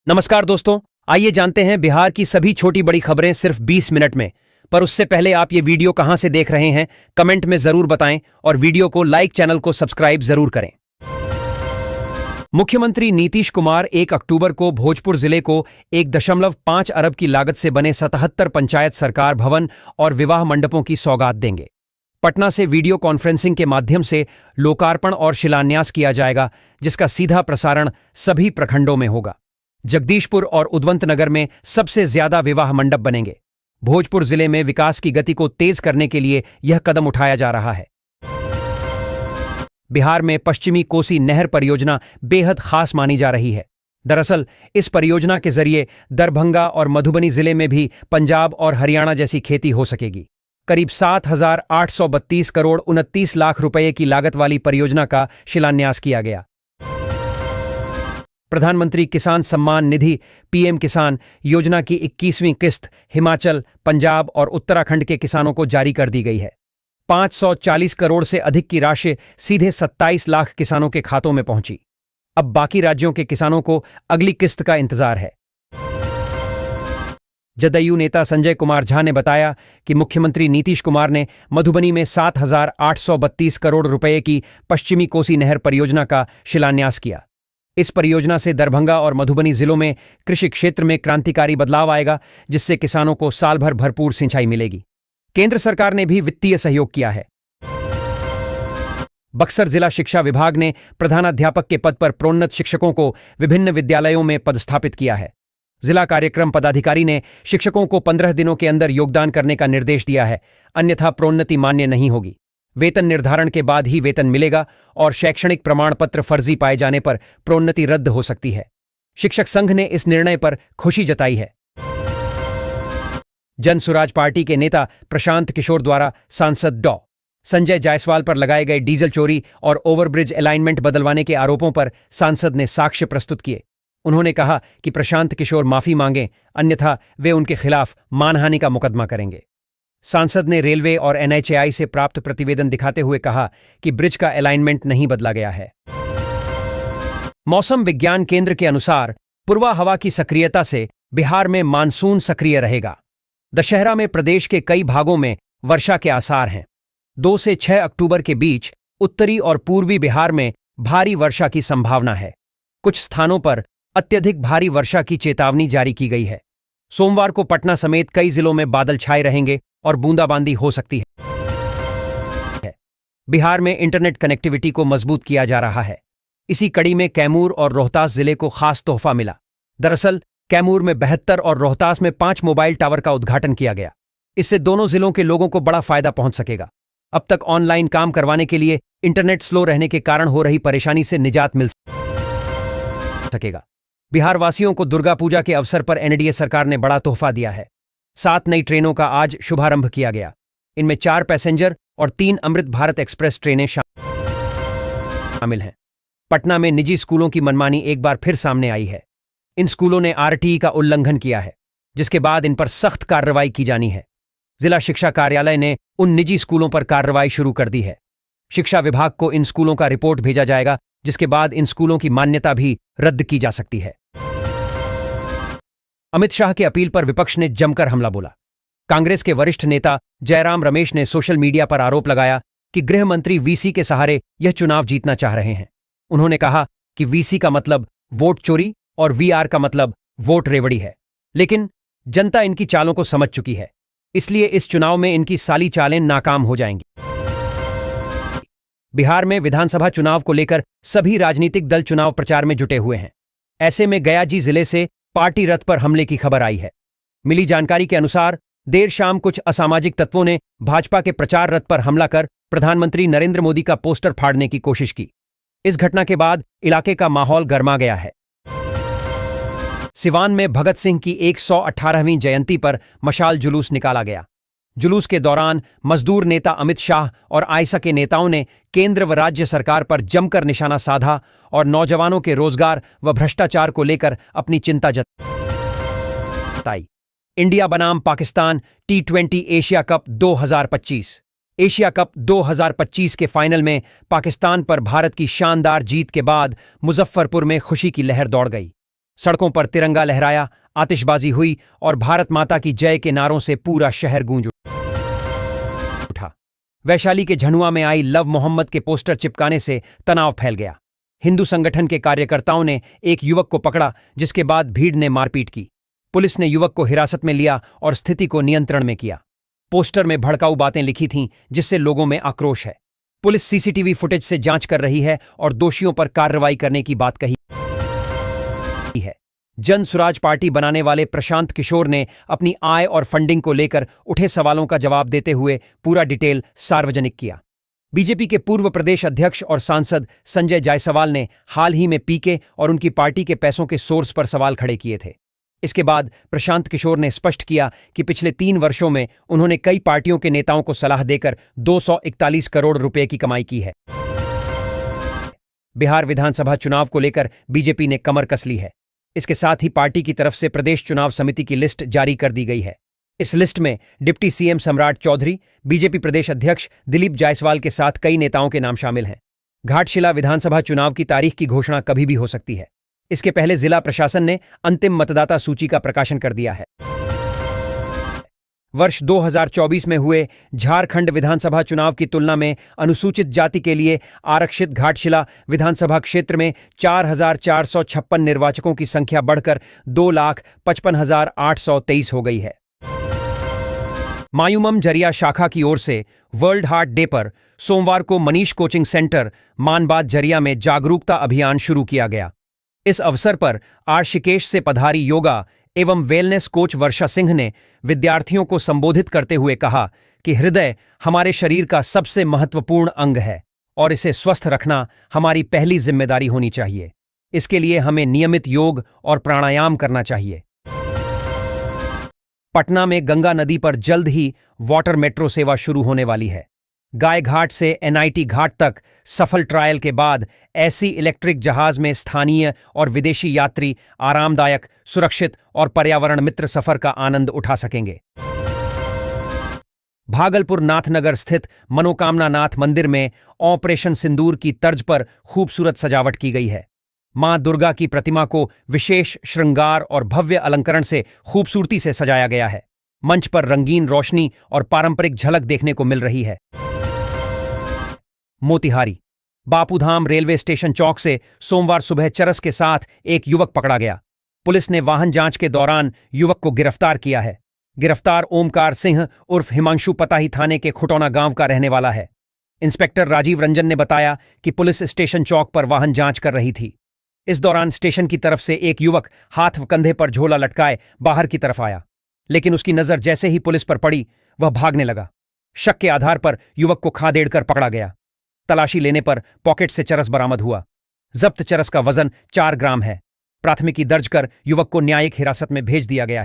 नमस्कार दोस्तों, आइए जानते हैं बिहार की सभी छोटी बड़ी खबरें सिर्फ 20 मिनट में। पर उससे पहले आप ये वीडियो कहां से देख रहे हैं कमेंट में जरूर बताएं और वीडियो को लाइक, चैनल को सब्सक्राइब जरूर करें। मुख्यमंत्री नीतीश कुमार 1 अक्टूबर को भोजपुर जिले को 1.5 अरब की लागत से बने 77 पंचायत सरकार भवन और विवाह मंडपों की सौगात देंगे। पटना से वीडियो कॉन्फ्रेंसिंग के माध्यम से लोकार्पण और शिलान्यास किया जाएगा, जिसका सीधा प्रसारण सभी प्रखंडों में होगा। जगदीशपुर और उद्वंतनगर में सबसे ज्यादा विवाह मंडप बनेंगे। भोजपुर जिले में विकास की गति को तेज करने के लिए यह कदम उठाया जा रहा है। बिहार में पश्चिमी कोसी नहर परियोजना बेहद खास मानी जा रही है। दरअसल इस परियोजना के जरिए दरभंगा और मधुबनी जिले में भी पंजाब और हरियाणा जैसी खेती हो सकेगी। करीब 7,832 करोड़ 29 लाख रुपए की लागत वाली परियोजना का शिलान्यास किया गया। प्रधानमंत्री किसान सम्मान निधि पीएम किसान योजना की 21वीं किस्त हिमाचल, पंजाब और उत्तराखंड के किसानों को जारी कर दी गई है। 540 करोड़ से अधिक की राशि सीधे 27 लाख किसानों के खातों में पहुंची। अब बाकी राज्यों के किसानों को अगली किस्त का इंतजार है। जदयू नेता संजय कुमार झा ने बताया कि मुख्यमंत्री नीतीश कुमार ने मधुबनी में 7,832 करोड़ रुपए की पश्चिमी कोसी नहर परियोजना का शिलान्यास किया। इस परियोजना से दरभंगा और मधुबनी जिलों में कृषि क्षेत्र में क्रांतिकारी बदलाव आएगा, जिससे किसानों को साल भर भरपूर सिंचाई मिलेगी। केंद्र सरकार ने भी वित्तीय सहयोग किया है। बक्सर जिला शिक्षा विभाग ने प्रधानाध्यापक के पद पर प्रोन्नत शिक्षकों को विभिन्न विद्यालयों में पदस्थापित किया है। जिला कार्यक्रम पदाधिकारी ने शिक्षकों को 15 दिनों के अंदर योगदान करने का निर्देश दिया है, अन्यथा प्रोन्नति मान्य नहीं होगी। वेतन निर्धारण के बाद ही वेतन मिलेगा और शैक्षणिक प्रमाण पत्र फर्जी पाए जाने पर प्रोन्नति रद्द हो सकती है। शिक्षक संघ ने इस निर्णय पर खुशी जताई है। जन सुराज पार्टी के नेता प्रशांत किशोर द्वारा सांसद डॉ. संजय जायसवाल पर लगाए गए डीजल चोरी और ओवरब्रिज अलाइनमेंट बदलवाने के आरोपों पर सांसद ने साक्ष्य प्रस्तुत किए। उन्होंने कहा कि प्रशांत किशोर माफी मांगें, अन्यथा वे उनके खिलाफ मानहानि का मुकदमा करेंगे। सांसद ने रेलवे और एनएचएआई से प्राप्त प्रतिवेदन दिखाते हुए कहा कि ब्रिज का अलाइनमेंट नहीं बदला गया है। मौसम विज्ञान केंद्र के अनुसार पूर्वा हवा की सक्रियता से बिहार में मानसून सक्रिय रहेगा। दशहरा में प्रदेश के कई भागों में वर्षा के आसार हैं। 2 से 6 अक्टूबर के बीच उत्तरी और पूर्वी बिहार में भारी वर्षा की संभावना है। कुछ स्थानों पर अत्यधिक भारी वर्षा की चेतावनी जारी की गई है। सोमवार को पटना समेत कई जिलों में बादल छाए रहेंगे और बूंदाबांदी हो सकती है। बिहार में इंटरनेट कनेक्टिविटी को मजबूत किया जा रहा है। इसी कड़ी में कैमूर और रोहतास जिले को खास तोहफा मिला। दरअसल कैमूर में 72 और रोहतास में 5 मोबाइल टावर का उद्घाटन किया गया। इससे दोनों जिलों के लोगों को बड़ा फायदा पहुंच सकेगा। अब तक ऑनलाइन काम करवाने के लिए इंटरनेट स्लो रहने के कारण हो रही परेशानी से निजात मिल सकेगा। बिहार वासियों को दुर्गा पूजा के अवसर पर एनडीए सरकार ने बड़ा तोहफा दिया है। 7 नई ट्रेनों का आज शुभारंभ किया गया। इनमें 4 पैसेंजर और 3 अमृत भारत एक्सप्रेस ट्रेनें शामिल हैं। पटना में निजी स्कूलों की मनमानी एक बार फिर सामने आई है। इन स्कूलों ने आरटीई का उल्लंघन किया है, जिसके बाद इन पर सख्त कार्रवाई की जानी है। जिला शिक्षा कार्यालय ने उन निजी स्कूलों पर कार्रवाई शुरू कर दी है। शिक्षा विभाग को इन स्कूलों का रिपोर्ट भेजा जाएगा, जिसके बाद इन स्कूलों की मान्यता भी रद्द की जा सकती है। अमित शाह के अपील पर विपक्ष ने जमकर हमला बोला। कांग्रेस के वरिष्ठ नेता जयराम रमेश ने सोशल मीडिया पर आरोप लगाया कि गृह मंत्री वीसी के सहारे यह चुनाव जीतना चाह रहे हैं। उन्होंने कहा कि वीसी का मतलब वोट चोरी और वीआर का मतलब वोट रेवड़ी है, लेकिन जनता इनकी चालों को समझ चुकी है, इसलिए इस चुनाव में इनकी साली चालें नाकाम हो जाएंगी। बिहार में विधानसभा चुनाव को लेकर सभी राजनीतिक दल चुनाव प्रचार में जुटे हुए हैं। ऐसे में गयाजी जिले से पार्टी रथ पर हमले की खबर आई है। मिली जानकारी के अनुसार देर शाम कुछ असामाजिक तत्वों ने भाजपा के प्रचार रथ पर हमला कर प्रधानमंत्री नरेंद्र मोदी का पोस्टर फाड़ने की कोशिश की। इस घटना के बाद इलाके का माहौल गर्मा गया है। सिवान में भगत सिंह की 118वीं जयंती पर मशाल जुलूस निकाला गया। जुलूस के दौरान मजदूर नेता अमित शाह और आयसा के नेताओं ने केंद्र व राज्य सरकार पर जमकर निशाना साधा और नौजवानों के रोजगार व भ्रष्टाचार को लेकर अपनी चिंता जताई। इंडिया बनाम Pakistan T20 Asia cup 2025। Asia cup 2025 के फाइनल में पाकिस्तान पर भारत की शानदार जीत के बाद मुजफ्फरपुर में खुशी की लहर दौड़ गई। सड़कों पर तिरंगा लहराया, आतिशबाजी हुई और भारत माता की जय के नारों से पूरा शहर गूंज उठा। वैशाली के झनुआ में आई लव मोहम्मद के पोस्टर चिपकाने से तनाव फैल गया। हिंदू संगठन के कार्यकर्ताओं ने एक युवक को पकड़ा, जिसके बाद भीड़ ने मारपीट की। पुलिस ने युवक को हिरासत में लिया और स्थिति को नियंत्रण में किया। पोस्टर में भड़काऊ बातें लिखी थीं, जिससे लोगों में आक्रोश है। पुलिस सीसीटीवी फुटेज से जांच कर रही है और दोषियों पर कार्रवाई करने की बात कही है। जन सुराज पार्टी बनाने वाले प्रशांत किशोर ने अपनी आय और फंडिंग को लेकर उठे सवालों का जवाब देते हुए पूरा डिटेल सार्वजनिक किया। बीजेपी के पूर्व प्रदेश अध्यक्ष और सांसद संजय जायसवाल ने हाल ही में पीके और उनकी पार्टी के पैसों के सोर्स पर सवाल खड़े किए थे। इसके बाद प्रशांत किशोर ने स्पष्ट किया कि पिछले 3 वर्षों में उन्होंने कई पार्टियों के नेताओं को सलाह देकर 241 करोड़ रुपए की कमाई की है। बिहार विधानसभा चुनाव को लेकर बीजेपी ने कमर कस ली है। इसके साथ ही पार्टी की तरफ से प्रदेश चुनाव समिति की लिस्ट जारी कर दी गई है। इस लिस्ट में डिप्टी सीएम सम्राट चौधरी, बीजेपी प्रदेश अध्यक्ष दिलीप जायसवाल के साथ कई नेताओं के नाम शामिल हैं। घाटशिला विधानसभा चुनाव की तारीख की घोषणा कभी भी हो सकती है। इसके पहले जिला प्रशासन ने अंतिम मतदाता सूची का प्रकाशन कर दिया है। वर्ष 2024 में हुए झारखंड विधानसभा चुनाव की तुलना में अनुसूचित जाति के लिए आरक्षित घाटशिला विधानसभा क्षेत्र में 4,456 निर्वाचकों की संख्या बढ़कर 2,55,823 हो गई है। मायूमम जरिया शाखा की ओर से वर्ल्ड हार्ट डे पर सोमवार को मनीष कोचिंग सेंटर मानबाद जरिया में जागरूकता अभियान शुरू किया गया। इस अवसर पर ऋषिकेश से पधारी योगा एवं वेलनेस कोच वर्षा सिंह ने विद्यार्थियों को संबोधित करते हुए कहा कि हृदय हमारे शरीर का सबसे महत्वपूर्ण अंग है और इसे स्वस्थ रखना हमारी पहली जिम्मेदारी होनी चाहिए। इसके लिए हमें नियमित योग और प्राणायाम करना चाहिए। पटना में गंगा नदी पर जल्द ही वाटर मेट्रो सेवा शुरू होने वाली है। गाय घाट से एनआईटी घाट तक सफल ट्रायल के बाद ऐसी इलेक्ट्रिक जहाज में स्थानीय और विदेशी यात्री आरामदायक, सुरक्षित और पर्यावरण मित्र सफर का आनंद उठा सकेंगे। भागलपुर नाथनगर स्थित मनोकामना नाथ मंदिर में ऑपरेशन सिंदूर की तर्ज पर खूबसूरत सजावट की गई है। मां दुर्गा की प्रतिमा को विशेष श्रृंगार और भव्य अलंकरण से खूबसूरती से सजाया गया है। मंच पर रंगीन रोशनी और पारंपरिक झलक देखने को मिल रही है। मोतिहारी बापूधाम रेलवे स्टेशन चौक से सोमवार सुबह चरस के साथ एक युवक पकड़ा गया। पुलिस ने वाहन जांच के दौरान युवक को गिरफ्तार किया है। गिरफ्तार ओमकार सिंह उर्फ हिमांशु पताही थाने के खुटौना गांव का रहने वाला है। इंस्पेक्टर राजीव रंजन ने बताया कि पुलिस स्टेशन चौक पर वाहन जांच कर रही थी। इस दौरान स्टेशन की तरफ से एक युवक हाथ व कंधे पर झोला लटकाए बाहर की तरफ आया, लेकिन उसकी नजर जैसे ही पुलिस पर पड़ी वह भागने लगा। शक के आधार पर युवक को खादेड़कर पकड़ा गया। तलाशी लेने पर पॉकेट से चरस बरामद हुआ। जब्त चरस का वजन 4 ग्राम है। प्राथमिकी दर्ज कर युवक को न्यायिक हिरासत में भेज दिया गया है।